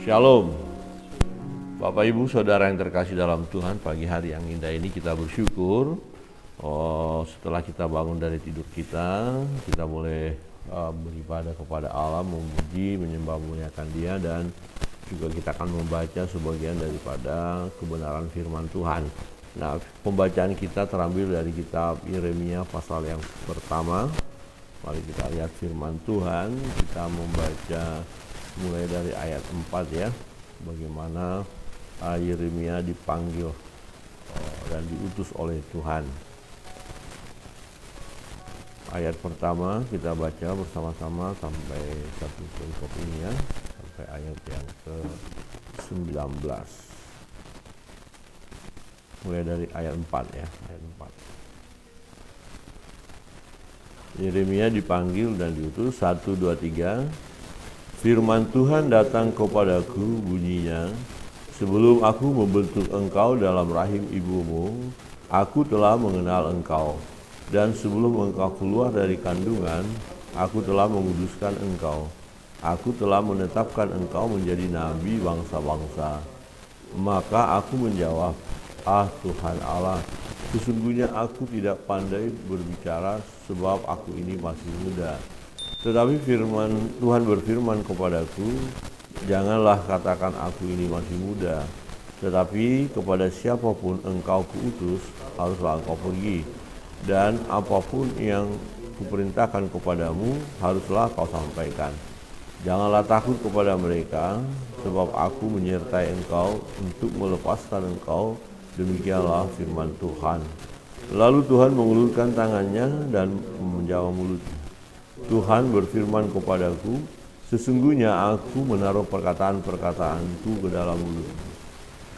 Shalom, Bapak Ibu Saudara yang terkasih dalam Tuhan. Pagi hari yang indah ini kita bersyukur setelah kita bangun dari tidur kita boleh beribadah kepada Allah, memuji, menyembah, memuliakan Dia, dan juga kita akan membaca sebagian daripada kebenaran firman Tuhan. Nah, pembacaan kita terambil dari kitab Yeremia pasal yang pertama. Mari kita lihat firman Tuhan. Kita membaca mulai dari ayat 4 ya, bagaimana Yeremia dipanggil dan diutus oleh Tuhan. Ayat pertama kita baca bersama-sama sampai satu perikop ini ya, sampai ayat yang ke-19. Mulai dari ayat 4 ya, ayat 4. Yeremia dipanggil dan diutus. 1, 2, 3. Firman Tuhan datang kepadaku, bunyinya, sebelum aku membentuk engkau dalam rahim ibumu, aku telah mengenal engkau. Dan sebelum engkau keluar dari kandungan, aku telah menguduskan engkau. Aku telah menetapkan engkau menjadi nabi bangsa-bangsa. Maka aku menjawab, Tuhan Allah, sesungguhnya aku tidak pandai berbicara sebab aku ini masih muda. Tetapi Tuhan berfirman kepadaku, janganlah katakan aku ini masih muda, tetapi kepada siapapun engkau kuutus, haruslah engkau pergi. Dan apapun yang kuperintahkan kepadamu, haruslah kau sampaikan. Janganlah takut kepada mereka, sebab aku menyertai engkau untuk melepaskan engkau, demikianlah firman Tuhan. Lalu Tuhan mengulurkan tangannya dan menjawab mulutnya. Tuhan berfirman kepadaku, sesungguhnya aku menaruh perkataan-perkataanku ke dalam mulutmu.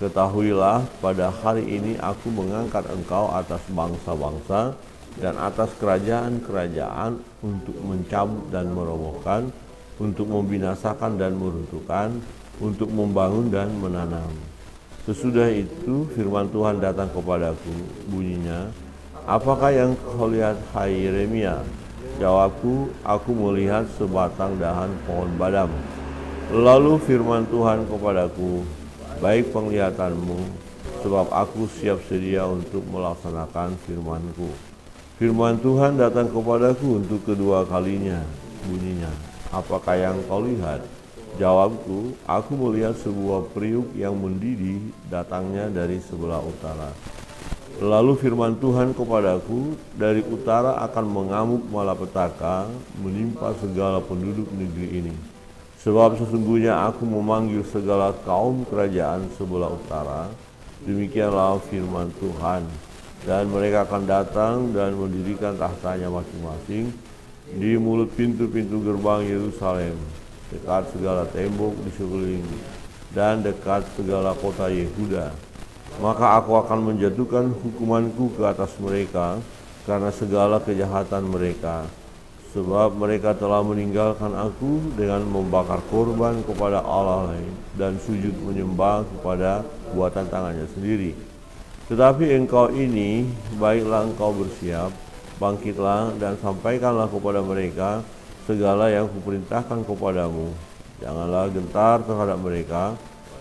Ketahuilah, pada hari ini aku mengangkat engkau atas bangsa-bangsa dan atas kerajaan-kerajaan untuk mencabut dan merobohkan, untuk membinasakan dan meruntuhkan, untuk membangun dan menanam. Sesudah itu firman Tuhan datang kepadaku, bunyinya, apakah yang kau lihat, hai Yeremia? Jawabku, aku melihat sebatang dahan pohon badam. Lalu firman Tuhan kepadaku, baik penglihatanmu, sebab aku siap sedia untuk melaksanakan firman-Ku. Firman Tuhan datang kepadaku untuk kedua kalinya, bunyinya, apakah yang kau lihat? Jawabku, aku melihat sebuah periuk yang mendidih, datangnya dari sebelah utara. Lalu firman Tuhan kepadaku, dari utara akan mengamuk malapetaka, menimpa segala penduduk negeri ini. Sebab sesungguhnya aku memanggil segala kaum kerajaan sebelah utara, demikianlah firman Tuhan. Dan mereka akan datang dan mendirikan tahtanya masing-masing di mulut pintu-pintu gerbang Yerusalem, dekat segala tembok di sekeliling, dan dekat segala kota Yehuda. Maka aku akan menjatuhkan hukumanku ke atas mereka karena segala kejahatan mereka. Sebab mereka telah meninggalkan aku dengan membakar korban kepada Allah lain dan sujud menyembah kepada buatan tangannya sendiri. Tetapi engkau ini, baiklah engkau bersiap, bangkitlah dan sampaikanlah kepada mereka segala yang kuperintahkan kepadamu. Janganlah gentar terhadap mereka,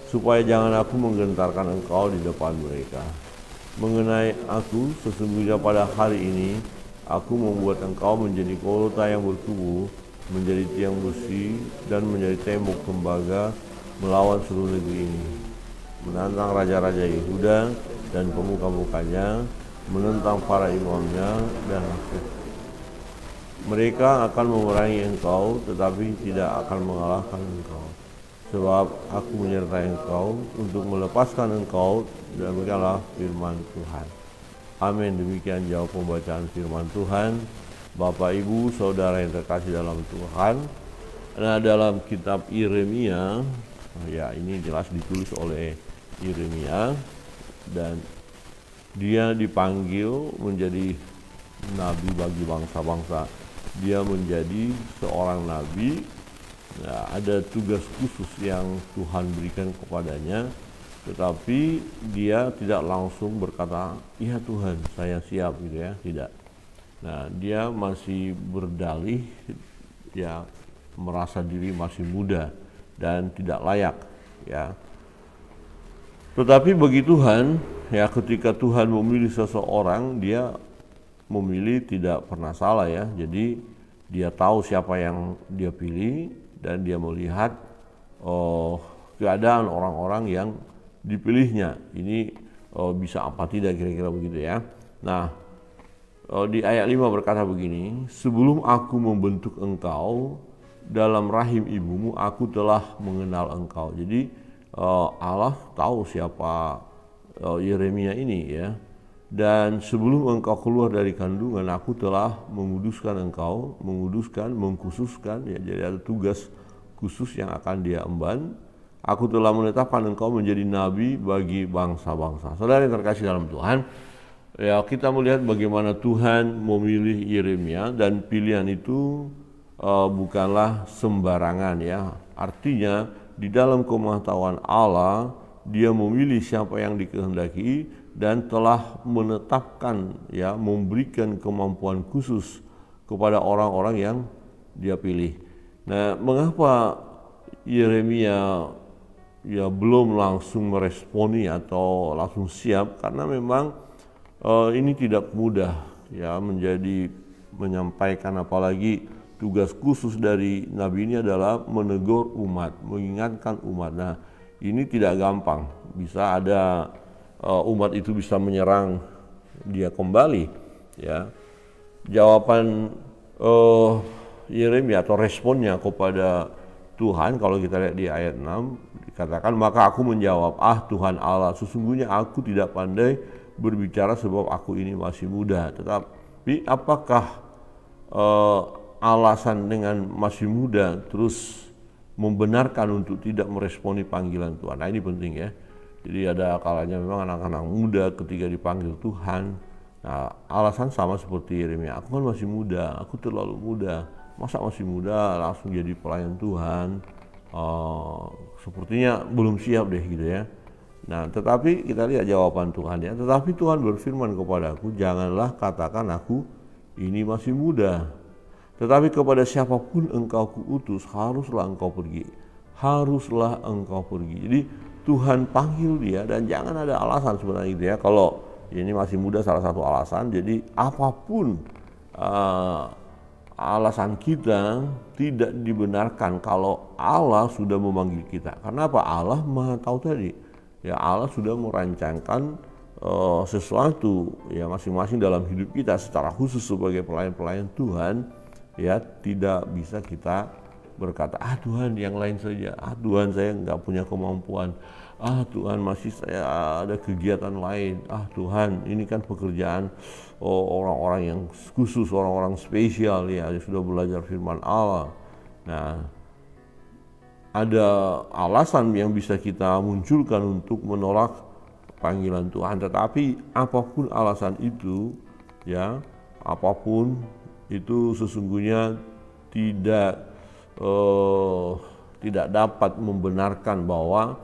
supaya jangan aku menggentarkan engkau di depan mereka. Mengenai aku, sesungguhnya pada hari ini, aku membuat engkau menjadi kota yang berkubu, menjadi tiang besi, dan menjadi tembok tembaga melawan seluruh negeri ini. Menantang raja-raja Yehuda dan pemuka-mukanya, menentang para imamnya dan rakyat. Mereka akan memerangi engkau, tetapi tidak akan mengalahkan engkau. Sebab aku menyertai engkau untuk melepaskan engkau, dan demikianlah firman Tuhan. Amin. Demikian jawab pembacaan firman Tuhan. Bapak, Ibu, Saudara yang terkasih dalam Tuhan. Nah, dalam kitab Yeremia, ya ini jelas ditulis oleh Yeremia, dan dia dipanggil menjadi nabi bagi bangsa-bangsa. Dia menjadi seorang nabi. Nah, ada tugas khusus yang Tuhan berikan kepadanya, tetapi dia tidak langsung berkata, iya Tuhan, saya siap, gitu ya, tidak. Nah, dia masih berdalih, dia merasa diri masih muda dan tidak layak. ya. Tetapi bagi Tuhan, ya ketika Tuhan memilih seseorang, dia memilih tidak pernah salah ya. Jadi dia tahu siapa yang dia pilih dan dia melihat keadaan orang-orang yang dipilihnya. Ini bisa apa tidak, kira-kira begitu ya. Nah, di ayat 5 berkata begini, sebelum aku membentuk engkau dalam rahim ibumu, aku telah mengenal engkau. Jadi Allah tahu siapa Yeremia ini ya. Dan sebelum engkau keluar dari kandungan, aku telah menguduskan engkau, mengkhususkan ya, jadi ada tugas khusus yang akan dia emban. Aku telah menetapkan engkau menjadi nabi bagi bangsa-bangsa. Saudara yang terkasih dalam Tuhan, ya kita melihat bagaimana Tuhan memilih Yeremia, dan pilihan itu bukanlah sembarangan ya. Artinya di dalam pengetahuan Allah, dia memilih siapa yang dikehendaki dan telah menetapkan ya, memberikan kemampuan khusus kepada orang-orang yang dia pilih. Nah, mengapa Yeremia ya belum langsung meresponi atau langsung siap? Karena memang ini tidak mudah ya menyampaikan, apalagi tugas khusus dari Nabi ini adalah menegur umat, mengingatkan umat. Nah, ini tidak gampang. Bisa ada umat itu bisa menyerang dia kembali. Ya, jawaban Yeremia atau responnya kepada Tuhan, kalau kita lihat di ayat 6 dikatakan, maka aku menjawab, Tuhan Allah, sesungguhnya aku tidak pandai berbicara sebab aku ini masih muda. Tetapi apakah alasan dengan masih muda terus membenarkan untuk tidak meresponi panggilan Tuhan? Nah, ini penting ya. Jadi ada kalanya memang anak-anak muda ketika dipanggil Tuhan, nah alasan sama seperti Yeremia, aku kan masih muda, aku terlalu muda, masa masih muda langsung jadi pelayan Tuhan, sepertinya belum siap deh gitu ya. Nah, tetapi kita lihat jawaban Tuhan ya. Tetapi Tuhan berfirman kepadaku, janganlah katakan aku ini masih muda, tetapi kepada siapapun engkau kuutus, haruslah engkau pergi. Haruslah engkau pergi. Jadi Tuhan panggil dia, dan jangan ada alasan sebenarnya gitu ya. Kalau ini masih muda salah satu alasan, jadi apapun alasan kita tidak dibenarkan kalau Allah sudah memanggil kita. Karena apa? Allah Maha tahu tadi. Ya, Allah sudah merancangkan sesuatu ya masing-masing dalam hidup kita secara khusus sebagai pelayan-pelayan Tuhan. Ya, tidak bisa kita berkata, Tuhan yang lain saja, Tuhan saya nggak punya kemampuan, Tuhan masih saya ada kegiatan lain, Tuhan ini kan pekerjaan orang-orang yang khusus, orang-orang spesial ya, sudah belajar firman Allah. Nah, ada alasan yang bisa kita munculkan untuk menolak panggilan Tuhan, tetapi apapun alasan itu ya, apapun itu sesungguhnya tidak dapat membenarkan bahwa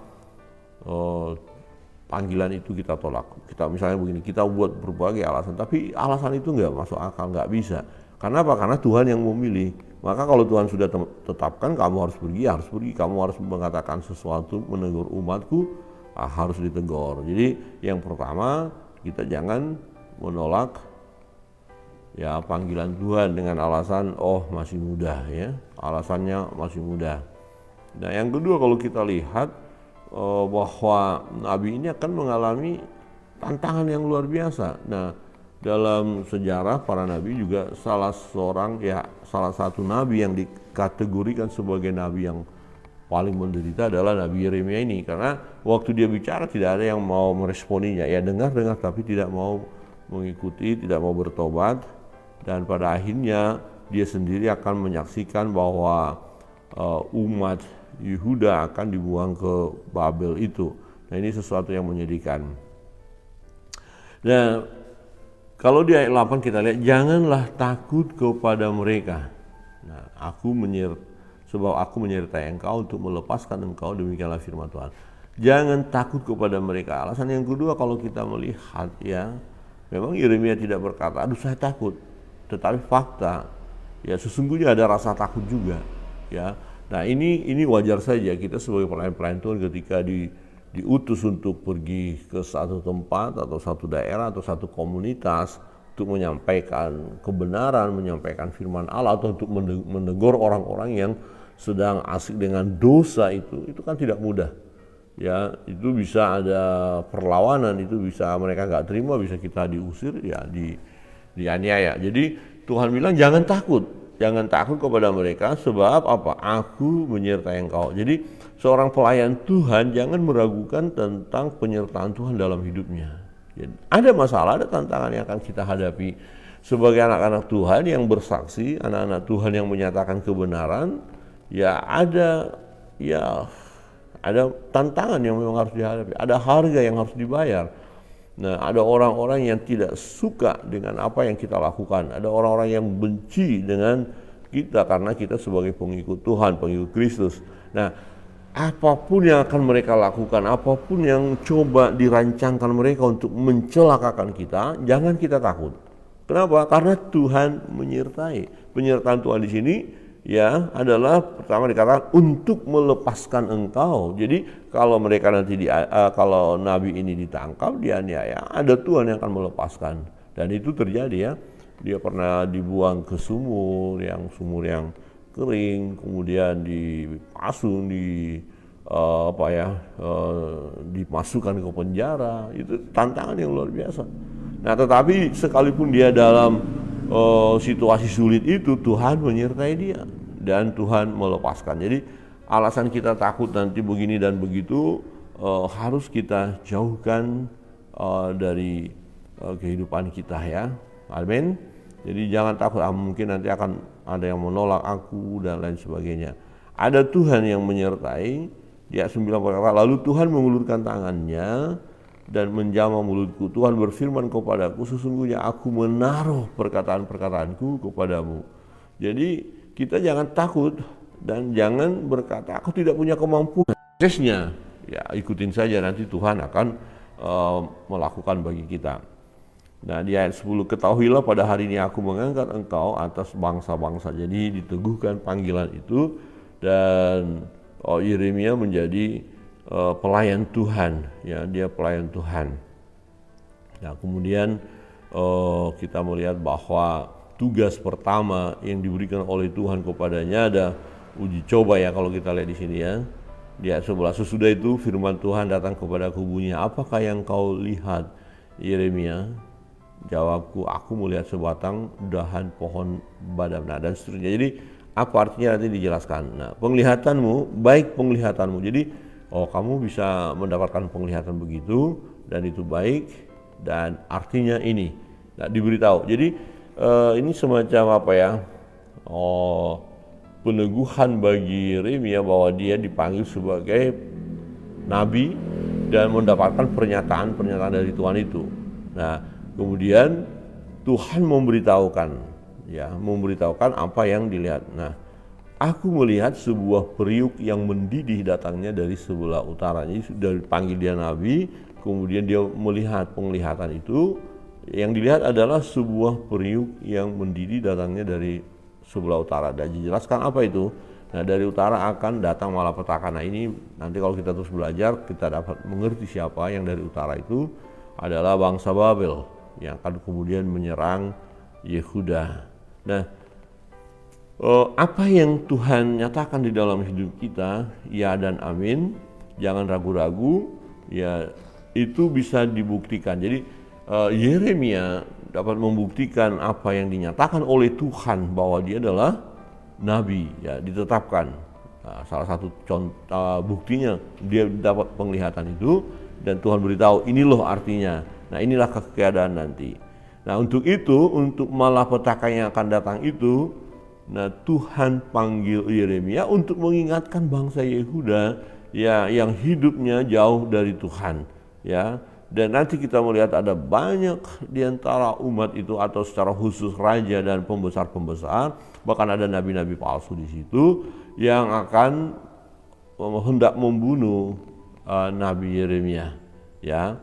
panggilan itu kita tolak. Kita misalnya begini, kita buat berbagai alasan, tapi alasan itu nggak masuk akal, nggak bisa. Karena apa? Karena Tuhan yang memilih. Maka kalau Tuhan sudah tetapkan kamu harus pergi, kamu harus mengatakan sesuatu, menegur umatku, harus ditegur. Jadi yang pertama, kita jangan menolak ya panggilan Tuhan dengan alasan masih muda ya, alasannya masih muda. Nah, yang kedua, kalau kita lihat bahwa Nabi ini akan mengalami tantangan yang luar biasa. Nah, dalam sejarah para nabi juga salah satu nabi yang dikategorikan sebagai nabi yang paling menderita adalah Nabi Yeremia ini, karena waktu dia bicara tidak ada yang mau meresponinya. Ya, dengar tapi tidak mau mengikuti, tidak mau bertobat. Dan pada akhirnya dia sendiri akan menyaksikan bahwa umat Yehuda akan dibuang ke Babel itu. Nah, ini sesuatu yang menyedihkan. Nah, kalau di ayat 8 kita lihat, janganlah takut kepada mereka. Nah, sebab aku menyertai engkau untuk melepaskan engkau, demikianlah firman Tuhan. Jangan takut kepada mereka. Alasan yang kedua, kalau kita melihat ya, memang Yeremia tidak berkata, saya takut. Tetapi fakta, ya sesungguhnya ada rasa takut juga, ya. Nah ini wajar saja kita sebagai pelayan-pelayan Tuhan ketika diutus untuk pergi ke satu tempat atau satu daerah atau satu komunitas untuk menyampaikan kebenaran, menyampaikan firman Allah, atau untuk menegur orang-orang yang sedang asik dengan dosa, itu kan tidak mudah. Ya, itu bisa ada perlawanan, itu bisa mereka nggak terima, bisa kita diusir, ya dianiaya. Jadi Tuhan bilang jangan takut kepada mereka, sebab apa? Aku menyertai engkau. Jadi seorang pelayan Tuhan jangan meragukan tentang penyertaan Tuhan dalam hidupnya. Jadi, ada masalah, ada tantangan yang akan kita hadapi sebagai anak-anak Tuhan yang bersaksi, anak-anak Tuhan yang menyatakan kebenaran. Ya ada tantangan yang memang harus dihadapi, ada harga yang harus dibayar. Nah, ada orang-orang yang tidak suka dengan apa yang kita lakukan, ada orang-orang yang benci dengan kita karena kita sebagai pengikut Tuhan, pengikut Kristus. Nah, apapun yang akan mereka lakukan, apapun yang coba dirancangkan mereka untuk mencelakakan kita, jangan kita takut. Kenapa? Karena Tuhan menyertai. Penyertaan Tuhan di sini ya adalah pertama dikatakan untuk melepaskan engkau. Jadi kalau mereka nanti kalau nabi ini ditangkap, dianiaya, ada Tuhan yang akan melepaskan. Dan itu terjadi ya. Dia pernah dibuang ke sumur yang kering, kemudian dipasung, dimasukkan ke penjara. Itu tantangan yang luar biasa. Nah, tetapi sekalipun dia dalam situasi sulit itu, Tuhan menyertai dia dan Tuhan melepaskan. Jadi alasan kita takut nanti begini dan begitu harus kita jauhkan dari kehidupan kita ya. Amin. Jadi jangan takut, mungkin nanti akan ada yang menolak aku dan lain sebagainya. Ada Tuhan yang menyertai. Dia 9 berkata, lalu Tuhan mengulurkan tangannya dan menjamah mulutku. Tuhan berfirman kepadaku, sesungguhnya aku menaruh perkataan-perkataanku kepadamu. Jadi kita jangan takut dan jangan berkata aku tidak punya kemampuan. Prosesnya ya ikutin saja, nanti Tuhan akan melakukan bagi kita. Nah, di ayat 10, ketahuilah pada hari ini aku mengangkat engkau atas bangsa-bangsa. Jadi diteguhkan panggilan itu dan Yeremia menjadi pelayan Tuhan, ya, dia pelayan Tuhan. Nah, kemudian kita melihat bahwa tugas pertama yang diberikan oleh Tuhan kepadanya ada uji coba ya, kalau kita lihat di sini ya. Di ayat 11, sesudah itu firman Tuhan datang kepadaku bunyinya, apakah yang kau lihat Yeremia? Jawabku, aku melihat sebatang dahan pohon badamna, dan seterusnya. Jadi apa artinya nanti dijelaskan. Nah, penglihatanmu, baik penglihatanmu. Jadi kamu bisa mendapatkan penglihatan begitu dan itu baik, dan artinya ini. Nah, diberitahu. Jadi ini semacam apa ya? Peneguhan bagi Yeremia bahwa dia dipanggil sebagai nabi dan mendapatkan pernyataan dari Tuhan itu. Nah, kemudian Tuhan memberitahukan apa yang dilihat. Nah, aku melihat sebuah periuk yang mendidih datangnya dari sebelah utara. Jadi sudah dipanggil dia nabi, kemudian dia melihat penglihatan itu. Yang dilihat adalah sebuah periuk yang mendidih datangnya dari sebelah utara. Dan dijelaskan apa itu. Nah, dari utara akan datang malapetaka. Nah, ini nanti kalau kita terus belajar, kita dapat mengerti siapa yang dari utara itu adalah bangsa Babel yang akan kemudian menyerang Yehuda. Nah, apa yang Tuhan nyatakan di dalam hidup kita, ya dan amin, jangan ragu-ragu, ya itu bisa dibuktikan. Jadi Yeremia dapat membuktikan apa yang dinyatakan oleh Tuhan bahwa dia adalah nabi, ya ditetapkan. Nah, salah satu contoh buktinya dia dapat penglihatan itu dan Tuhan beritahu ini loh artinya. Nah, inilah keadaan nanti. Nah, untuk itu, untuk malapetaka yang akan datang itu, nah Tuhan panggil Yeremia untuk mengingatkan bangsa Yehuda ya yang hidupnya jauh dari Tuhan, ya. Dan nanti kita melihat ada banyak di antara umat itu, atau secara khusus raja dan pembesar-pembesar, bahkan ada nabi-nabi palsu di situ yang akan hendak membunuh Nabi Yeremia, ya.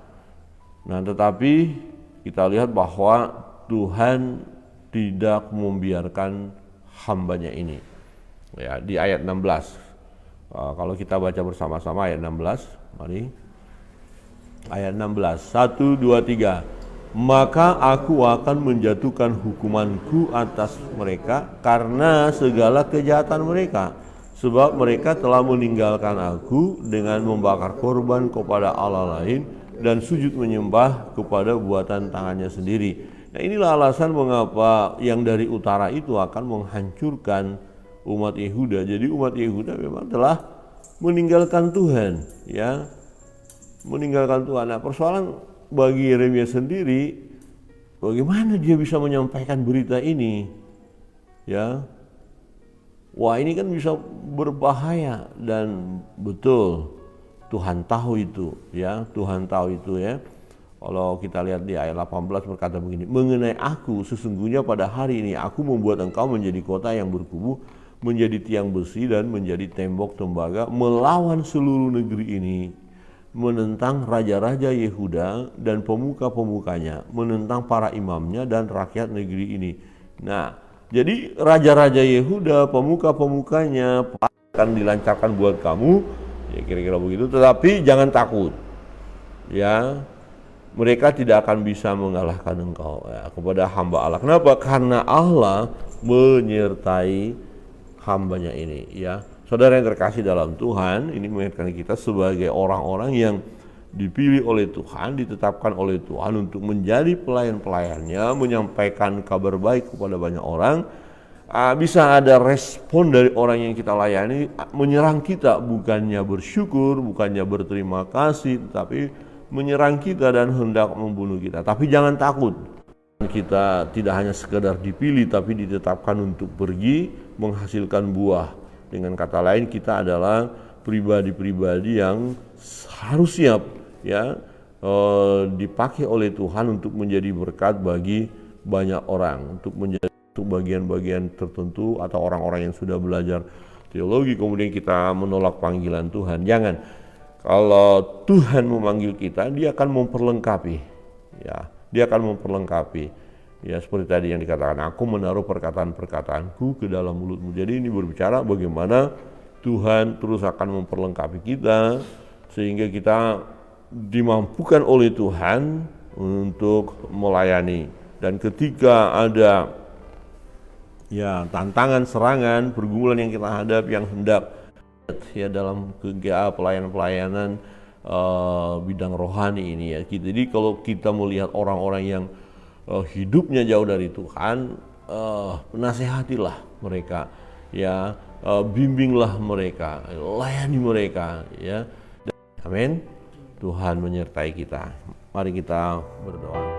Nah, tetapi kita lihat bahwa Tuhan tidak membiarkan hambanya ini. Ya, di ayat 16. Kalau kita baca bersama-sama ayat 16, mari. Ayat 16, 1, 2, 3. Maka aku akan menjatuhkan hukumanku atas mereka karena segala kejahatan mereka. Sebab mereka telah meninggalkan aku dengan membakar korban kepada Allah lain dan sujud menyembah kepada buatan tangannya sendiri. Nah, inilah alasan mengapa yang dari utara itu akan menghancurkan umat Yehuda. Jadi umat Yehuda memang telah meninggalkan Tuhan, ya. Meninggalkan Tuhan. Nah, persoalan bagi Yeremia sendiri, bagaimana dia bisa menyampaikan berita ini, ya? Wah, ini kan bisa berbahaya, dan betul Tuhan tahu itu, ya. Tuhan tahu itu, ya. Kalau kita lihat di ayat 18 berkata begini, mengenai aku sesungguhnya pada hari ini aku membuat engkau menjadi kota yang berkubu, menjadi tiang besi dan menjadi tembok tembaga melawan seluruh negeri ini, menentang raja-raja Yehuda dan pemuka-pemukanya, menentang para imamnya dan rakyat negeri ini. Nah, jadi raja-raja Yehuda, pemuka-pemukanya akan dilancarkan buat kamu, ya kira-kira begitu. Tetapi jangan takut, ya. Mereka tidak akan bisa mengalahkan engkau, ya, kepada hamba Allah. Kenapa? Karena Allah menyertai hambanya ini, ya. Saudara yang terkasih dalam Tuhan, ini mengingatkan kita sebagai orang-orang yang dipilih oleh Tuhan, ditetapkan oleh Tuhan untuk menjadi pelayan-pelayannya, menyampaikan kabar baik kepada banyak orang. Bisa ada respon dari orang yang kita layani menyerang kita, bukannya bersyukur, bukannya berterima kasih, tetapi menyerang kita dan hendak membunuh kita. Tapi jangan takut, kita tidak hanya sekedar dipilih, tapi ditetapkan untuk pergi menghasilkan buah. Dengan kata lain, kita adalah pribadi-pribadi yang harus siap, ya, dipakai oleh Tuhan untuk menjadi berkat bagi banyak orang, untuk bagian-bagian tertentu atau orang-orang yang sudah belajar teologi kemudian kita menolak panggilan Tuhan. Jangan. Kalau Tuhan memanggil kita, dia akan memperlengkapi, ya, dia akan memperlengkapi, ya, seperti tadi yang dikatakan, aku menaruh perkataan-perkataanku ke dalam mulutmu. Jadi ini berbicara bagaimana Tuhan terus akan memperlengkapi kita sehingga kita dimampukan oleh Tuhan untuk melayani. Dan ketika ada, ya, tantangan, serangan, pergumulan yang kita hadapi yang hendak, ya, dalam pelayanan-pelayanan bidang rohani ini, ya. Jadi kalau kita melihat orang-orang yang hidupnya jauh dari Tuhan, nasihatilah mereka, ya, bimbinglah mereka, layani mereka, ya. Amin. Tuhan menyertai kita. Mari kita berdoa.